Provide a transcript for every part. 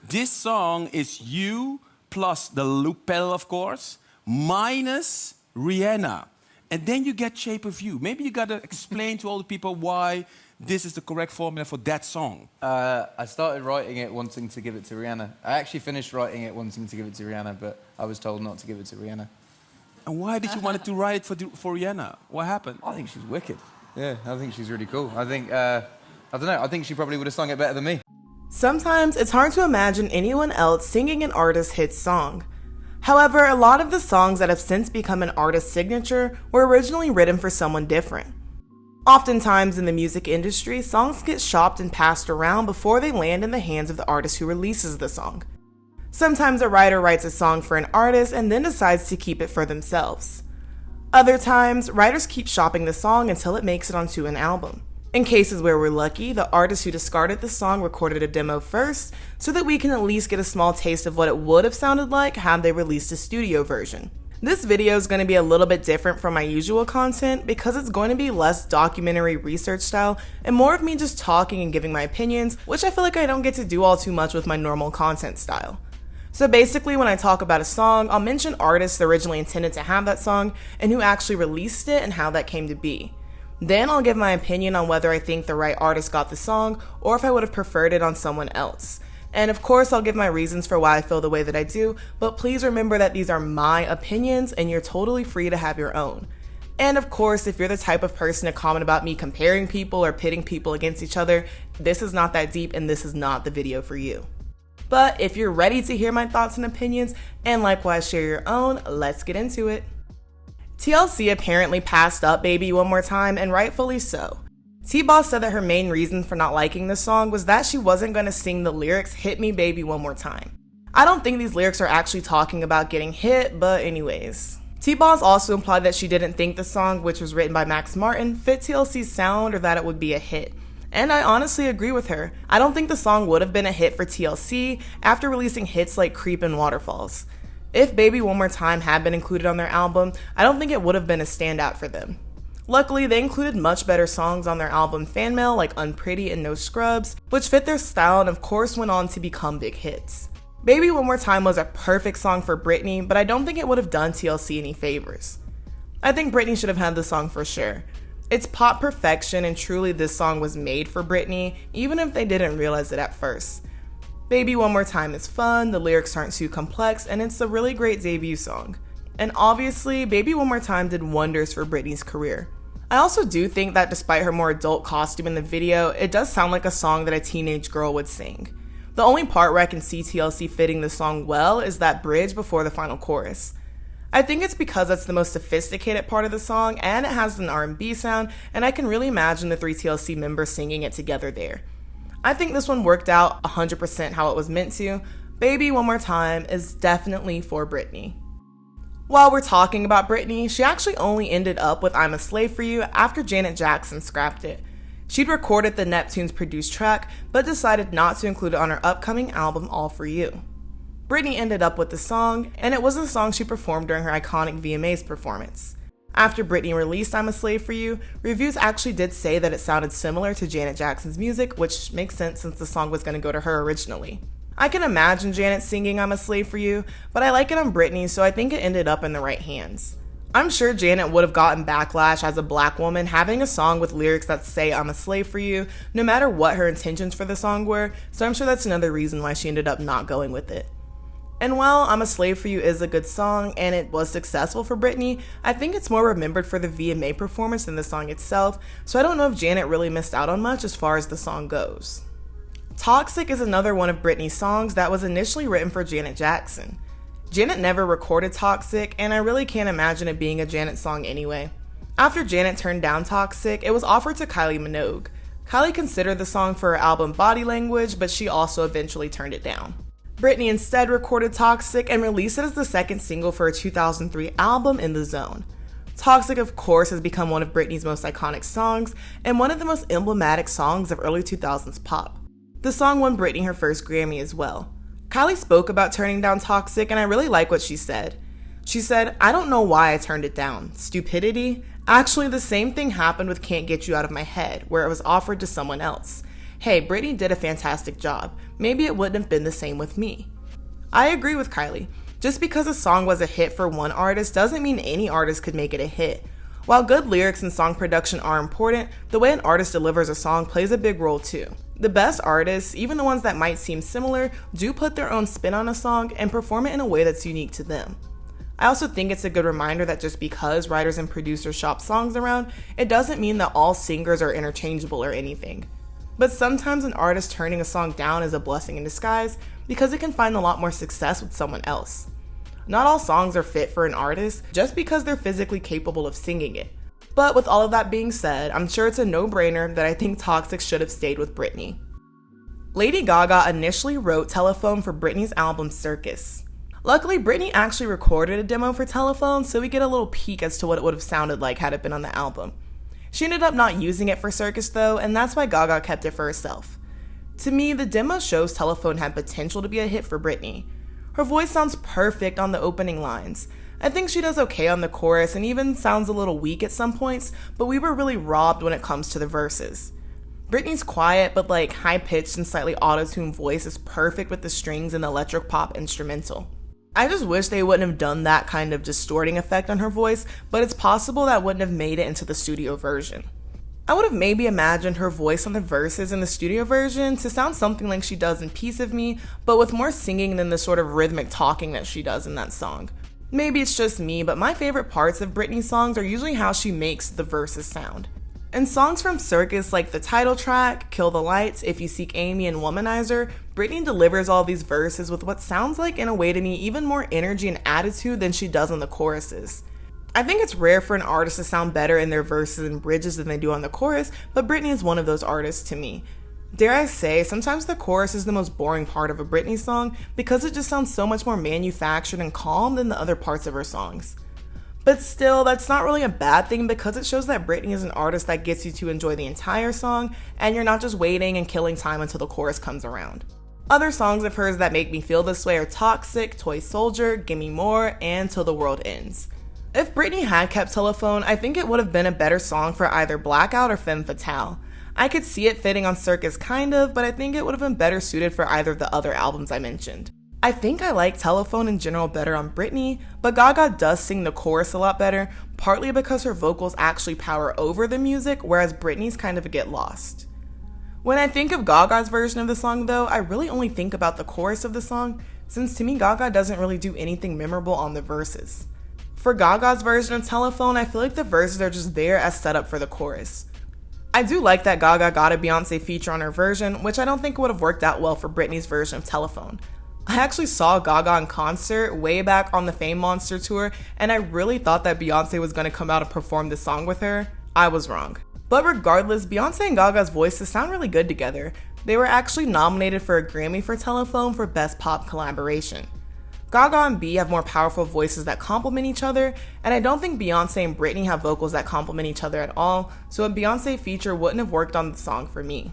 This song is you plus the loop pedal, of course, minus Rihanna. And then you get Shape of You. Maybe you gotta explain to all the people why this is the correct formula for that song. I started writing it wanting to give it to Rihanna. I actually finished writing it wanting to give it to Rihanna, but I was told not to give it to Rihanna. And why did you want to write it for Rihanna? What happened? I think she's wicked. Yeah, I think she's really cool. I think, I don't know, I think she probably would have sung it better than me. Sometimes it's hard to imagine anyone else singing an artist's hit song. However, a lot of the songs that have since become an artist's signature were originally written for someone different. Oftentimes in the music industry, songs get shopped and passed around before they land in the hands of the artist who releases the song. Sometimes a writer writes a song for an artist and then decides to keep it for themselves. Other times, writers keep shopping the song until it makes it onto an album. In cases where we're lucky, the artist who discarded the song recorded a demo first so that we can at least get a small taste of what it would have sounded like had they released a studio version. This video is going to be a little bit different from my usual content because it's going to be less documentary research style and more of me just talking and giving my opinions, which I feel like I don't get to do all too much with my normal content style. So basically, when I talk about a song, I'll mention artists originally intended to have that song and who actually released it and how that came to be. Then I'll give my opinion on whether I think the right artist got the song or if I would have preferred it on someone else. And of course, I'll give my reasons for why I feel the way that I do, but please remember that these are my opinions and you're totally free to have your own. And of course, if you're the type of person to comment about me comparing people or pitting people against each other, this is not that deep and this is not the video for you. But if you're ready to hear my thoughts and opinions and likewise share your own, let's get into it. TLC apparently passed up Baby One More Time, and rightfully so. T-Boss said that her main reason for not liking this song was that she wasn't going to sing the lyrics "Hit Me Baby One More Time." I don't think these lyrics are actually talking about getting hit, but anyways. T-Boss also implied that she didn't think the song, which was written by Max Martin, fit TLC's sound or that it would be a hit. And I honestly agree with her. I don't think the song would have been a hit for TLC after releasing hits like Creep and Waterfalls. If Baby One More Time had been included on their album, I don't think it would have been a standout for them. Luckily, they included much better songs on their album Fan Mail like Unpretty and No Scrubs, which fit their style and of course went on to become big hits. Baby One More Time was a perfect song for Britney, but I don't think it would have done TLC any favors. I think Britney should have had the song for sure. It's pop perfection and truly this song was made for Britney, even if they didn't realize it at first. Baby One More Time is fun, the lyrics aren't too complex, and it's a really great debut song. And obviously, Baby One More Time did wonders for Britney's career. I also do think that despite her more adult costume in the video, it does sound like a song that a teenage girl would sing. The only part where I can see TLC fitting the song well is that bridge before the final chorus. I think it's because that's the most sophisticated part of the song and it has an R&B sound, and I can really imagine the three TLC members singing it together there. I think this one worked out 100% how it was meant to. Baby One More Time is definitely for Britney. While we're talking about Britney, she actually only ended up with I'm a Slave for You after Janet Jackson scrapped it. She'd recorded the Neptunes produced track, but decided not to include it on her upcoming album All For You. Britney ended up with the song, and it was the song she performed during her iconic VMAs performance. After Britney released I'm a Slave for You, reviews actually did say that it sounded similar to Janet Jackson's music, which makes sense since the song was going to go to her originally. I can imagine Janet singing I'm a Slave for You, but I like it on Britney, so I think it ended up in the right hands. I'm sure Janet would have gotten backlash as a black woman having a song with lyrics that say I'm a slave for you, no matter what her intentions for the song were, so I'm sure that's another reason why she ended up not going with it. And while I'm a Slave for You is a good song and it was successful for Britney, I think it's more remembered for the VMA performance than the song itself, so I don't know if Janet really missed out on much as far as the song goes. Toxic is another one of Britney's songs that was initially written for Janet Jackson. Janet never recorded Toxic, and I really can't imagine it being a Janet song anyway. After Janet turned down Toxic, it was offered to Kylie Minogue. Kylie considered the song for her album Body Language, but she also eventually turned it down. Britney instead recorded Toxic and released it as the second single for her 2003 album In the Zone. Toxic, of course, has become one of Britney's most iconic songs and one of the most emblematic songs of early 2000s pop. The song won Britney her first Grammy as well. Kylie spoke about turning down Toxic, and I really like what she said. She said, "I don't know why I turned it down. Stupidity? Actually, the same thing happened with Can't Get You Out of My Head, where it was offered to someone else. hey, Britney did a fantastic job. Maybe it wouldn't have been the same with me. I agree with Kylie. Just because a song was a hit for one artist doesn't mean any artist could make it a hit. While good lyrics and song production are important, the way an artist delivers a song plays a big role too. The best artists, even the ones that might seem similar, do put their own spin on a song and perform it in a way that's unique to them. I also think it's a good reminder that just because writers and producers shop songs around, it doesn't mean that all singers are interchangeable or anything. But sometimes an artist turning a song down is a blessing in disguise because it can find a lot more success with someone else. Not all songs are fit for an artist just because they're physically capable of singing it. But with all of that being said, I'm sure it's a no-brainer that I think Toxic should have stayed with Britney. Lady Gaga initially wrote Telephone for Britney's album Circus. Luckily, Britney actually recorded a demo for Telephone, so we get a little peek as to what it would have sounded like had it been on the album. She ended up not using it for Circus though, and that's why Gaga kept it for herself. To me, the demo shows Telephone had potential to be a hit for Britney. Her voice sounds perfect on the opening lines. I think she does okay on the chorus and even sounds a little weak at some points, but we were really robbed when it comes to the verses. Britney's quiet but high-pitched and slightly auto-tuned voice is perfect with the strings and the electric pop instrumental. I just wish they wouldn't have done that kind of distorting effect on her voice, but it's possible that wouldn't have made it into the studio version. I would have maybe imagined her voice on the verses in the studio version to sound something like she does in Piece of Me, but with more singing than the sort of rhythmic talking that she does in that song. Maybe it's just me, but my favorite parts of Britney's songs are usually how she makes the verses sound. In songs from Circus like the title track, Kill the Lights, If You Seek Amy, and Womanizer, Britney delivers all these verses with what sounds like, in a way to me, even more energy and attitude than she does on the choruses. I think it's rare for an artist to sound better in their verses and bridges than they do on the chorus, but Britney is one of those artists to me. Dare I say, sometimes the chorus is the most boring part of a Britney song because it just sounds so much more manufactured and calm than the other parts of her songs. But still, that's not really a bad thing because it shows that Britney is an artist that gets you to enjoy the entire song and you're not just waiting and killing time until the chorus comes around. Other songs of hers that make me feel this way are Toxic, Toy Soldier, Gimme More, and Till the World Ends. If Britney had kept Telephone, I think it would have been a better song for either Blackout or Femme Fatale. I could see it fitting on Circus kind of, but I think it would have been better suited for either of the other albums I mentioned. I think I like Telephone in general better on Britney, but Gaga does sing the chorus a lot better, partly because her vocals actually power over the music, whereas Britney's kind of get lost. When I think of Gaga's version of the song though, I really only think about the chorus of the song, since to me Gaga doesn't really do anything memorable on the verses. For Gaga's version of Telephone, I feel like the verses are just there as setup for the chorus. I do like that Gaga got a Beyonce feature on her version, which I don't think would have worked out well for Britney's version of Telephone. I actually saw Gaga in concert way back on the Fame Monster tour, and I really thought that Beyonce was going to come out and perform this song with her. I was wrong. But regardless, Beyonce and Gaga's voices sound really good together. They were actually nominated for a Grammy for Telephone for Best Pop Collaboration. Gaga and B have more powerful voices that complement each other, and I don't think Beyonce and Britney have vocals that complement each other at all, so a Beyonce feature wouldn't have worked on the song for me.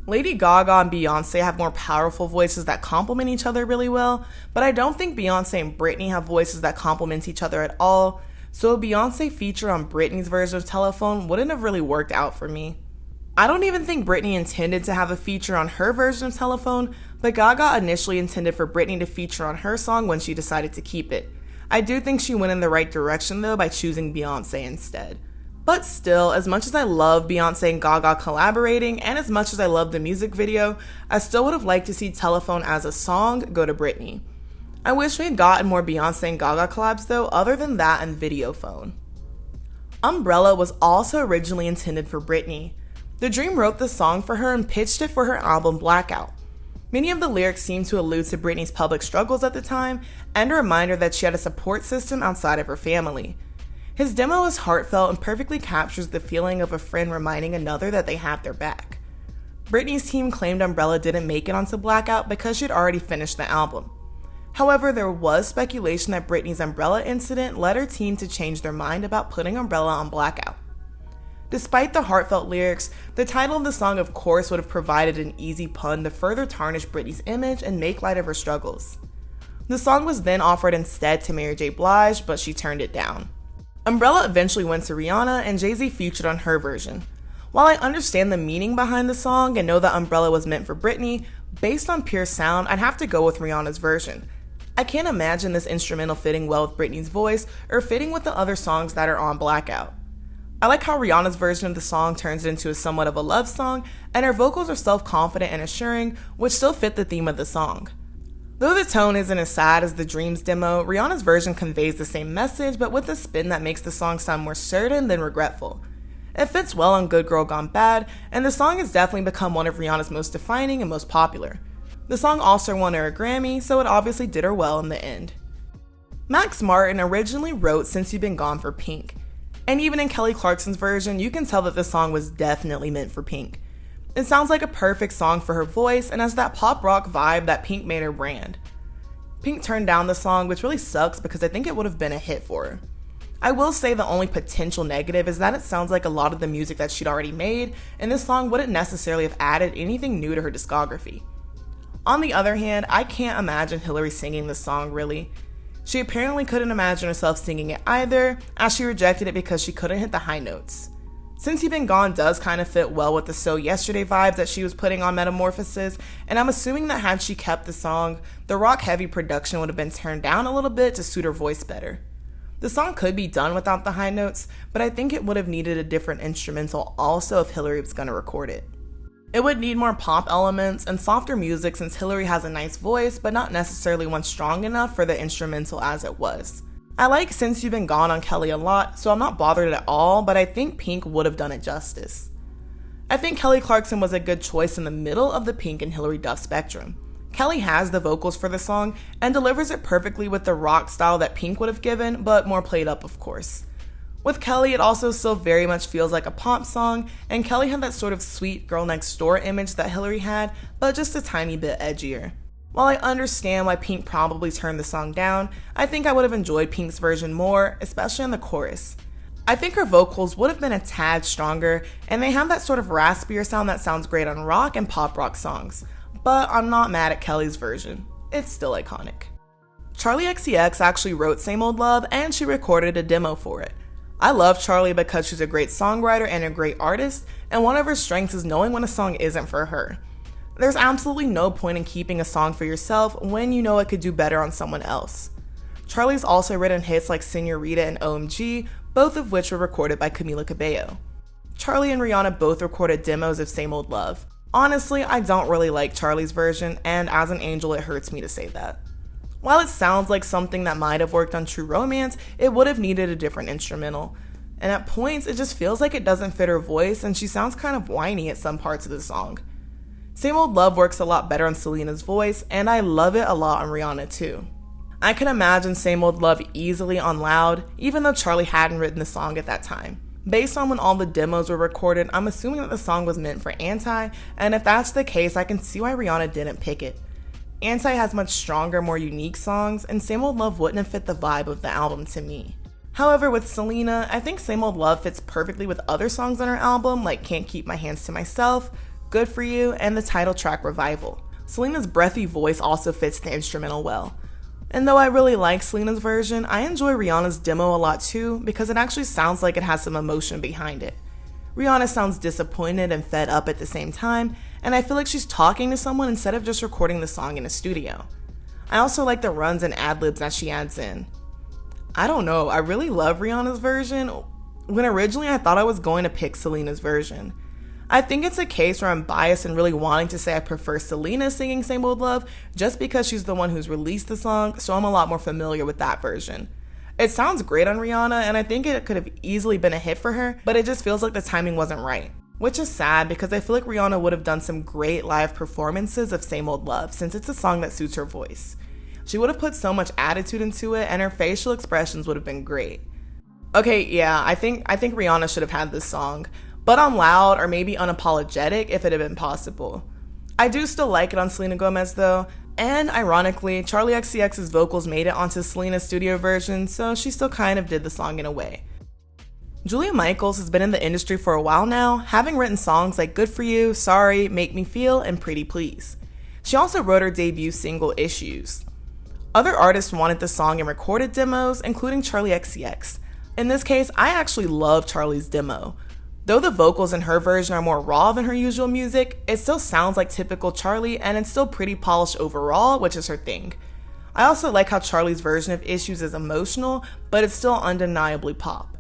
Lady Gaga and Beyonce have more powerful voices that complement each other really well, but I don't think Beyonce and Britney have voices that complement each other at all, so a Beyonce feature on Britney's version of Telephone wouldn't have really worked out for me. I don't even think Britney intended to have a feature on her version of Telephone, but Gaga initially intended for Britney to feature on her song when she decided to keep it. I do think she went in the right direction though by choosing Beyonce instead. But still, as much as I love Beyonce and Gaga collaborating, and as much as I love the music video, I still would have liked to see Telephone as a song go to Britney. I wish we had gotten more Beyonce and Gaga collabs though, other than that and Video Phone. Umbrella was also originally intended for Britney. The Dream wrote the song for her and pitched it for her album Blackout. Many of the lyrics seem to allude to Britney's public struggles at the time, and a reminder that she had a support system outside of her family. His demo is heartfelt and perfectly captures the feeling of a friend reminding another that they have their back. Britney's team claimed Umbrella didn't make it onto Blackout because she had already finished the album. However, there was speculation that Britney's Umbrella incident led her team to change their mind about putting Umbrella on Blackout. Despite the heartfelt lyrics, the title of the song of course would have provided an easy pun to further tarnish Britney's image and make light of her struggles. The song was then offered instead to Mary J. Blige, but she turned it down. Umbrella eventually went to Rihanna, and Jay-Z featured on her version. While I understand the meaning behind the song and know that Umbrella was meant for Britney, based on pure sound, I'd have to go with Rihanna's version. I can't imagine this instrumental fitting well with Britney's voice or fitting with the other songs that are on Blackout. I like how Rihanna's version of the song turns it into a somewhat of a love song, and her vocals are self-confident and assuring, which still fit the theme of the song. Though the tone isn't as sad as the Dreams demo, Rihanna's version conveys the same message, but with a spin that makes the song sound more certain than regretful. It fits well on Good Girl Gone Bad, and the song has definitely become one of Rihanna's most defining and most popular. The song also won her a Grammy, so it obviously did her well in the end. Max Martin originally wrote Since You've Been Gone for Pink, and even in Kelly Clarkson's version, you can tell that the song was definitely meant for Pink. It sounds like a perfect song for her voice and has that pop rock vibe that Pink made her brand. Pink turned down the song, which really sucks because I think it would have been a hit for her. I will say the only potential negative is that it sounds like a lot of the music that she'd already made, and this song wouldn't necessarily have added anything new to her discography. On the other hand, I can't imagine Hillary singing this song really. She apparently couldn't imagine herself singing it either, as she rejected it because she couldn't hit the high notes. Since You've Been Gone does kind of fit well with the So Yesterday vibes that she was putting on Metamorphosis, and I'm assuming that had she kept the song, the rock-heavy production would have been turned down a little bit to suit her voice better. The song could be done without the high notes, but I think it would have needed a different instrumental also if Hillary was going to record it. It would need more pop elements and softer music since Hillary has a nice voice, but not necessarily one strong enough for the instrumental as it was. I like Since You've Been Gone on Kelly a lot, so I'm not bothered at all, but I think Pink would have done it justice. I think Kelly Clarkson was a good choice in the middle of the Pink and Hillary Duff spectrum. Kelly has the vocals for the song and delivers it perfectly with the rock style that Pink would have given, but more played up of course. With Kelly, it also still very much feels like a pop song, and Kelly had that sort of sweet girl next door image that Hillary had, but just a tiny bit edgier. While I understand why Pink probably turned the song down, I think I would have enjoyed Pink's version more, especially in the chorus. I think her vocals would have been a tad stronger, and they have that sort of raspier sound that sounds great on rock and pop rock songs. But I'm not mad at Kelly's version. It's still iconic. Charli XCX actually wrote Same Old Love, and she recorded a demo for it. I love Charli because she's a great songwriter and a great artist, and one of her strengths is knowing when a song isn't for her. There's absolutely no point in keeping a song for yourself when you know it could do better on someone else. Charli's also written hits like Señorita and OMG, both of which were recorded by Camila Cabello. Charli and Rihanna both recorded demos of Same Old Love. Honestly, I don't really like Charli's version, and as an angel, it hurts me to say that. While it sounds like something that might have worked on True Romance, it would have needed a different instrumental. And at points, it just feels like it doesn't fit her voice, and she sounds kind of whiny at some parts of the song. Same Old Love works a lot better on Selena's voice, and I love it a lot on Rihanna too. I can imagine Same Old Love easily on Loud, even though Charli hadn't written the song at that time. Based on when all the demos were recorded, I'm assuming that the song was meant for Anti, and if that's the case, I can see why Rihanna didn't pick it. Anti has much stronger, more unique songs, and Same Old Love wouldn't have fit the vibe of the album to me. However, with Selena, I think Same Old Love fits perfectly with other songs on her album, like Can't Keep My Hands to Myself, Good For You, and the title track Revival. Selena's breathy voice also fits the instrumental well. And though I really like Selena's version, I enjoy Rihanna's demo a lot too because it actually sounds like it has some emotion behind it. Rihanna sounds disappointed and fed up at the same time, and I feel like she's talking to someone instead of just recording the song in a studio. I also like the runs and ad-libs that she adds in. I don't know, I really love Rihanna's version, when originally I thought I was going to pick Selena's version. I think it's a case where I'm biased and really wanting to say I prefer Selena singing Same Old Love just because she's the one who's released the song, so I'm a lot more familiar with that version. It sounds great on Rihanna, and I think it could have easily been a hit for her, but it just feels like the timing wasn't right. Which is sad because I feel like Rihanna would have done some great live performances of Same Old Love since it's a song that suits her voice. She would have put so much attitude into it, and her facial expressions would have been great. Okay, yeah, I think Rihanna should have had this song, but on Loud or maybe Unapologetic if it had been possible. I do still like it on Selena Gomez though, and ironically, Charli XCX's vocals made it onto Selena's studio version, so she still kind of did the song in a way. Julia Michaels has been in the industry for a while now, having written songs like Good For You, Sorry, Make Me Feel, and Pretty Please. She also wrote her debut single Issues. Other artists wanted the song and recorded demos, including Charli XCX. In this case, I actually love Charli's demo. Though the vocals in her version are more raw than her usual music, it still sounds like typical Charlie and it's still pretty polished overall, which is her thing. I also like how Charlie's version of Issues is emotional, but it's still undeniably pop.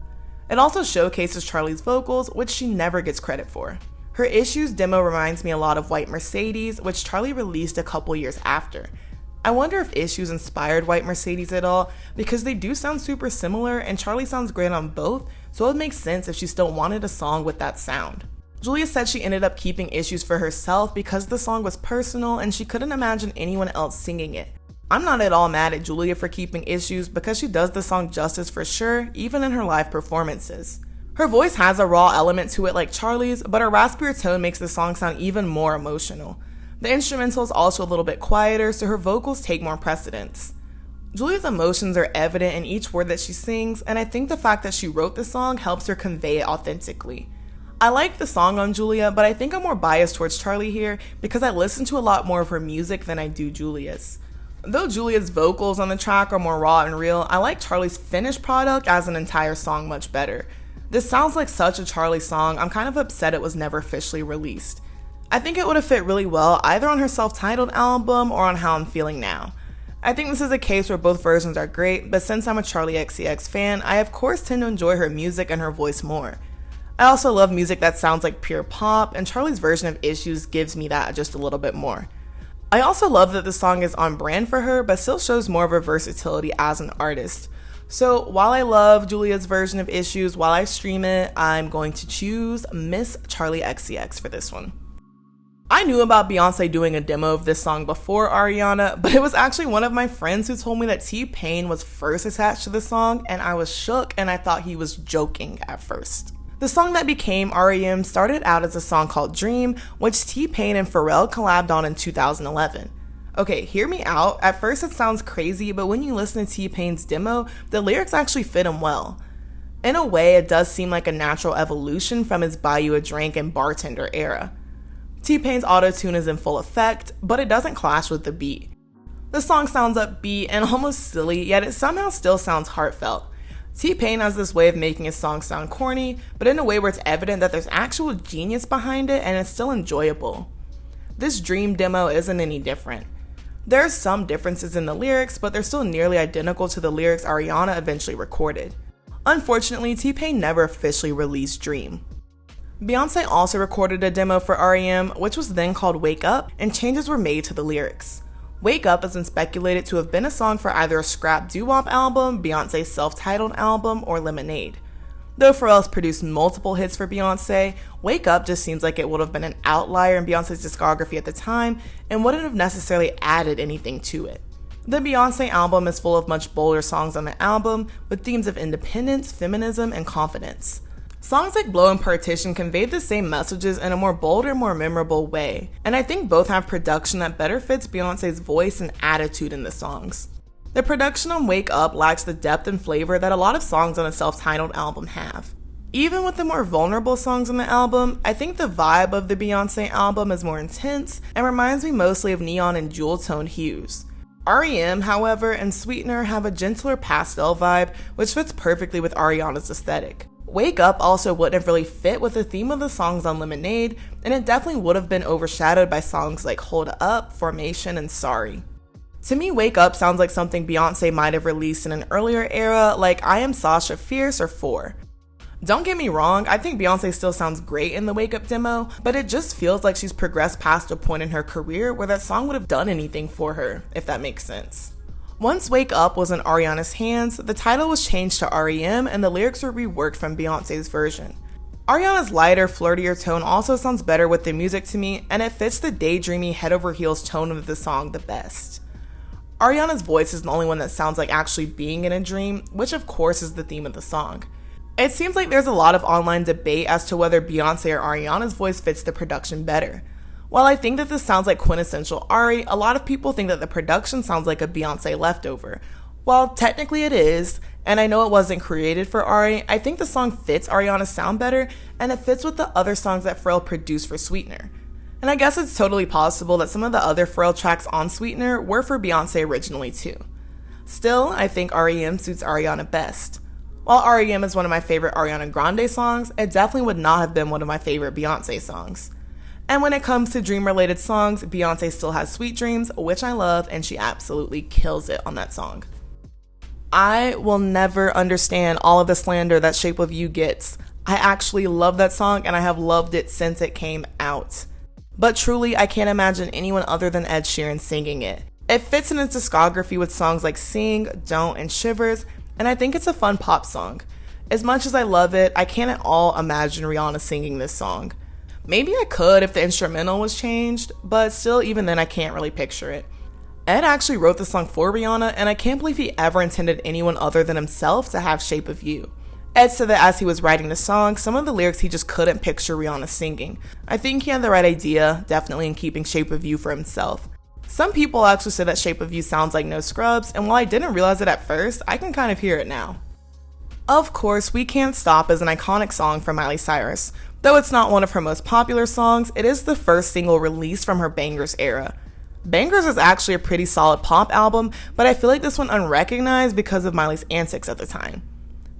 It also showcases Charlie's vocals, which she never gets credit for. Her Issues demo reminds me a lot of White Mercedes, which Charlie released a couple years after. I wonder if Issues inspired White Mercedes at all, because they do sound super similar and Charlie sounds great on both, so it would make sense if she still wanted a song with that sound. Julia said she ended up keeping Issues for herself because the song was personal and she couldn't imagine anyone else singing it. I'm not at all mad at Julia for keeping Issues because she does the song justice for sure, even in her live performances. Her voice has a raw element to it like Charlie's, but her raspier tone makes the song sound even more emotional. The instrumental is also a little bit quieter, so her vocals take more precedence. Julia's emotions are evident in each word that she sings, and I think the fact that she wrote the song helps her convey it authentically. I like the song on Julia, but I think I'm more biased towards Charlie here because I listen to a lot more of her music than I do Julia's. Though Julia's vocals on the track are more raw and real, I like Charlie's finished product as an entire song much better. This sounds like such a Charlie song, I'm kind of upset it was never officially released. I think it would have fit really well either on her self-titled album or on How I'm Feeling Now. I think this is a case where both versions are great, but since I'm a Charli XCX fan, I of course tend to enjoy her music and her voice more. I also love music that sounds like pure pop, and Charlie's version of Issues gives me that just a little bit more. I also love that the song is on brand for her, but still shows more of her versatility as an artist. So while I love Julia's version of Issues, while I stream it, I'm going to choose Miss Charli XCX for this one. I knew about Beyonce doing a demo of this song before Ariana, but it was actually one of my friends who told me that T-Pain was first attached to the song, and I was shook and I thought he was joking at first. The song that became R.E.M. started out as a song called Dream, which T-Pain and Pharrell collabed on in 2011. Okay, hear me out. At first it sounds crazy, but when you listen to T-Pain's demo, the lyrics actually fit him well. In a way, it does seem like a natural evolution from his Buy You a Drink and Bartender era. T-Pain's auto-tune is in full effect, but it doesn't clash with the beat. The song sounds upbeat and almost silly, yet it somehow still sounds heartfelt. T-Pain has this way of making his songs sound corny, but in a way where it's evident that there's actual genius behind it and it's still enjoyable. This Dream demo isn't any different. There are some differences in the lyrics, but they're still nearly identical to the lyrics Ariana eventually recorded. Unfortunately, T-Pain never officially released Dream. Beyonce also recorded a demo for R.E.M., which was then called Wake Up, and changes were made to the lyrics. Wake Up has been speculated to have been a song for either a scrap doo-wop album, Beyonce's self-titled album, or Lemonade. Though Pharrell's produced multiple hits for Beyonce, Wake Up just seems like it would have been an outlier in Beyonce's discography at the time and wouldn't have necessarily added anything to it. The Beyonce album is full of much bolder songs on the album, with themes of independence, feminism, and confidence. Songs like Blow and Partition conveyed the same messages in a more bold and more memorable way, and I think both have production that better fits Beyonce's voice and attitude in the songs. The production on Wake Up lacks the depth and flavor that a lot of songs on a self-titled album have. Even with the more vulnerable songs on the album, I think the vibe of the Beyonce album is more intense and reminds me mostly of neon and jewel-toned hues. R.E.M., however, and Sweetener have a gentler pastel vibe, which fits perfectly with Ariana's aesthetic. Wake Up also wouldn't have really fit with the theme of the songs on Lemonade, and it definitely would have been overshadowed by songs like Hold Up, Formation, and Sorry. To me, Wake Up sounds like something Beyonce might have released in an earlier era, like I Am Sasha Fierce or 4. Don't get me wrong, I think Beyonce still sounds great in the Wake Up demo, but it just feels like she's progressed past a point in her career where that song would have done anything for her, if that makes sense. Once Wake Up was in Ariana's hands, the title was changed to R.E.M. and the lyrics were reworked from Beyonce's version. Ariana's lighter, flirtier tone also sounds better with the music to me, and it fits the daydreamy, head-over-heels tone of the song the best. Ariana's voice is the only one that sounds like actually being in a dream, which of course is the theme of the song. It seems like there's a lot of online debate as to whether Beyonce or Ariana's voice fits the production better. While I think that this sounds like quintessential Ari, a lot of people think that the production sounds like a Beyonce leftover. While technically it is, and I know it wasn't created for Ari, I think the song fits Ariana's sound better, and it fits with the other songs that Pharrell produced for Sweetener. And I guess it's totally possible that some of the other Pharrell tracks on Sweetener were for Beyonce originally too. Still, I think R.E.M. suits Ariana best. While R.E.M is one of my favorite Ariana Grande songs, it definitely would not have been one of my favorite Beyonce songs. And when it comes to dream-related songs, Beyonce still has Sweet Dreams, which I love, and she absolutely kills it on that song. I will never understand all of the slander that Shape of You gets. I actually love that song, and I have loved it since it came out. But truly, I can't imagine anyone other than Ed Sheeran singing it. It fits in his discography with songs like Sing, Don't, and Shivers, and I think it's a fun pop song. As much as I love it, I can't at all imagine Rihanna singing this song. Maybe I could if the instrumental was changed, but still, even then, I can't really picture it. Ed actually wrote the song for Rihanna, and I can't believe he ever intended anyone other than himself to have Shape of You. Ed said that as he was writing the song, some of the lyrics he just couldn't picture Rihanna singing. I think he had the right idea, definitely in keeping Shape of You for himself. Some people actually say that Shape of You sounds like No Scrubs, and while I didn't realize it at first, I can kind of hear it now. Of course, We Can't Stop is an iconic song from Miley Cyrus. Though it's not one of her most popular songs, it is the first single released from her Bangers era. Bangers is actually a pretty solid pop album, but I feel like this one unrecognized because of Miley's antics at the time.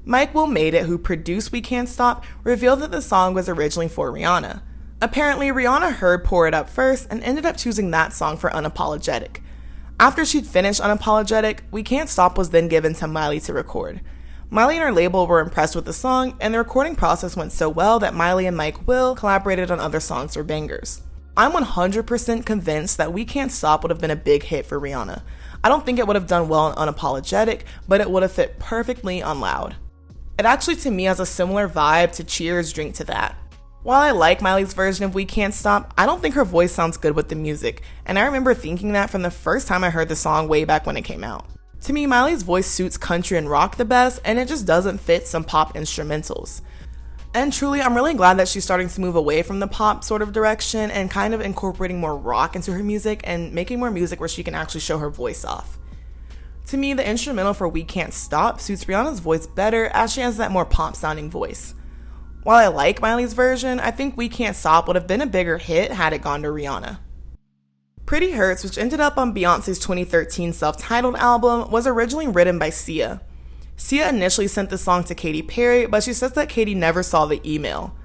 Mike Will Made It, who produced We Can't Stop, revealed that the song was originally for Rihanna. Apparently, Rihanna heard Pour It Up first and ended up choosing that song for Unapologetic. After she'd finished Unapologetic, We Can't Stop was then given to Miley to record. Miley and her label were impressed with the song, and the recording process went so well that Miley and Mike Will collaborated on other songs for Bangers. I'm 100% convinced that We Can't Stop would have been a big hit for Rihanna. I don't think it would have done well on Unapologetic, but it would have fit perfectly on Loud. It actually to me has a similar vibe to Cheers, Drink to That. While I like Miley's version of We Can't Stop, I don't think her voice sounds good with the music, and I remember thinking that from the first time I heard the song way back when it came out. To me, Miley's voice suits country and rock the best, and it just doesn't fit some pop instrumentals. And truly, I'm really glad that she's starting to move away from the pop sort of direction and kind of incorporating more rock into her music and making more music where she can actually show her voice off. To me, the instrumental for We Can't Stop suits Rihanna's voice better as she has that more pop-sounding voice. While I like Miley's version, I think We Can't Stop would have been a bigger hit had it gone to Rihanna. Pretty Hurts, which ended up on Beyonce's 2013 self-titled album, was originally written by Sia. Sia initially sent the song to Katy Perry, but she says that Katy never saw the email.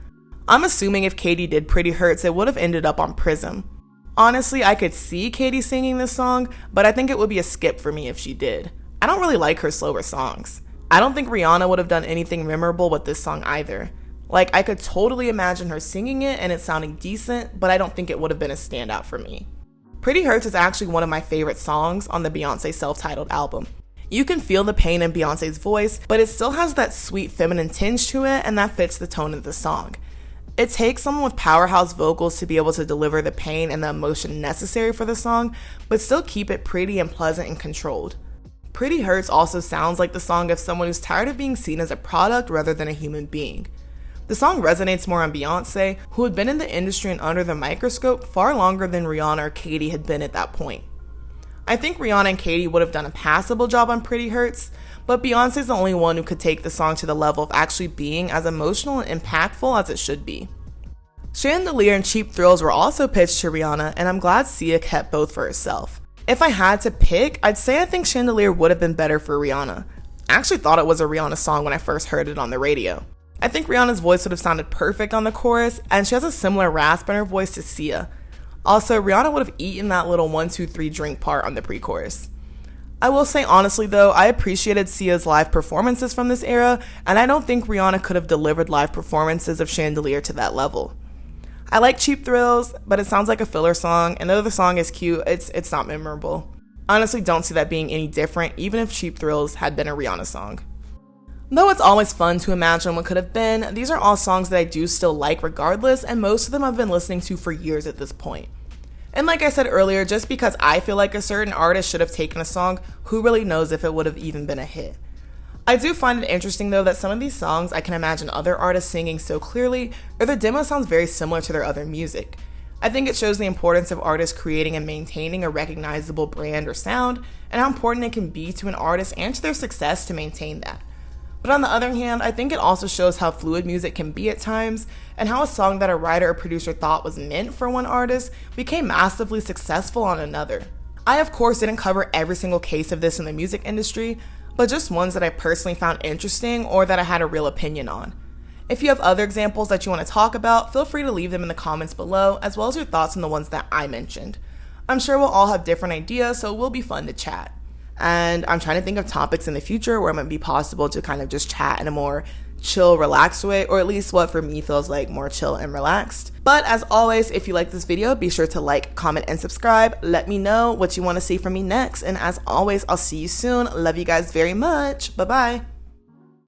I'm assuming if Katy did Pretty Hurts, it would have ended up on Prism. Honestly, I could see Katy singing this song, but I think it would be a skip for me if she did. I don't really like her slower songs. I don't think Rihanna would have done anything memorable with this song either. Like, I could totally imagine her singing it and it sounding decent, but I don't think it would have been a standout for me. Pretty Hurts is actually one of my favorite songs on the Beyonce self-titled album. You can feel the pain in Beyonce's voice, but it still has that sweet feminine tinge to it, and that fits the tone of the song. It takes someone with powerhouse vocals to be able to deliver the pain and the emotion necessary for the song, but still keep it pretty and pleasant and controlled. Pretty Hurts also sounds like the song of someone who's tired of being seen as a product rather than a human being. The song resonates more on Beyonce, who had been in the industry and under the microscope far longer than Rihanna or Katy had been at that point. I think Rihanna and Katy would have done a passable job on Pretty Hurts, but Beyonce's the only one who could take the song to the level of actually being as emotional and impactful as it should be. Chandelier and Cheap Thrills were also pitched to Rihanna, and I'm glad Sia kept both for herself. If I had to pick, I'd say I think Chandelier would have been better for Rihanna. I actually thought it was a Rihanna song when I first heard it on the radio. I think Rihanna's voice would have sounded perfect on the chorus, and she has a similar rasp in her voice to Sia. Also, Rihanna would have eaten that little 1, 2, 3 drink part on the pre-chorus. I will say honestly though, I appreciated Sia's live performances from this era, and I don't think Rihanna could have delivered live performances of Chandelier to that level. I like Cheap Thrills, but it sounds like a filler song, and though the song is cute, it's not memorable. Honestly, don't see that being any different, even if Cheap Thrills had been a Rihanna song. Though it's always fun to imagine what could have been, these are all songs that I do still like regardless, and most of them I've been listening to for years at this point. And like I said earlier, just because I feel like a certain artist should have taken a song, who really knows if it would have even been a hit. I do find it interesting though that some of these songs I can imagine other artists singing so clearly, or the demo sounds very similar to their other music. I think it shows the importance of artists creating and maintaining a recognizable brand or sound, and how important it can be to an artist and to their success to maintain that. But on the other hand, I think it also shows how fluid music can be at times, and how a song that a writer or producer thought was meant for one artist became massively successful on another. I of course didn't cover every single case of this in the music industry, but just ones that I personally found interesting or that I had a real opinion on. If you have other examples that you want to talk about, feel free to leave them in the comments below, as well as your thoughts on the ones that I mentioned. I'm sure we'll all have different ideas, so it will be fun to chat. And I'm trying to think of topics in the future where it might be possible to kind of just chat in a more chill, relaxed way, or at least what for me feels like more chill and relaxed. But as always, if you like this video, be sure to like, comment, and subscribe. Let me know what you want to see from me next. And as always, I'll see you soon. Love you guys very much. Bye-bye.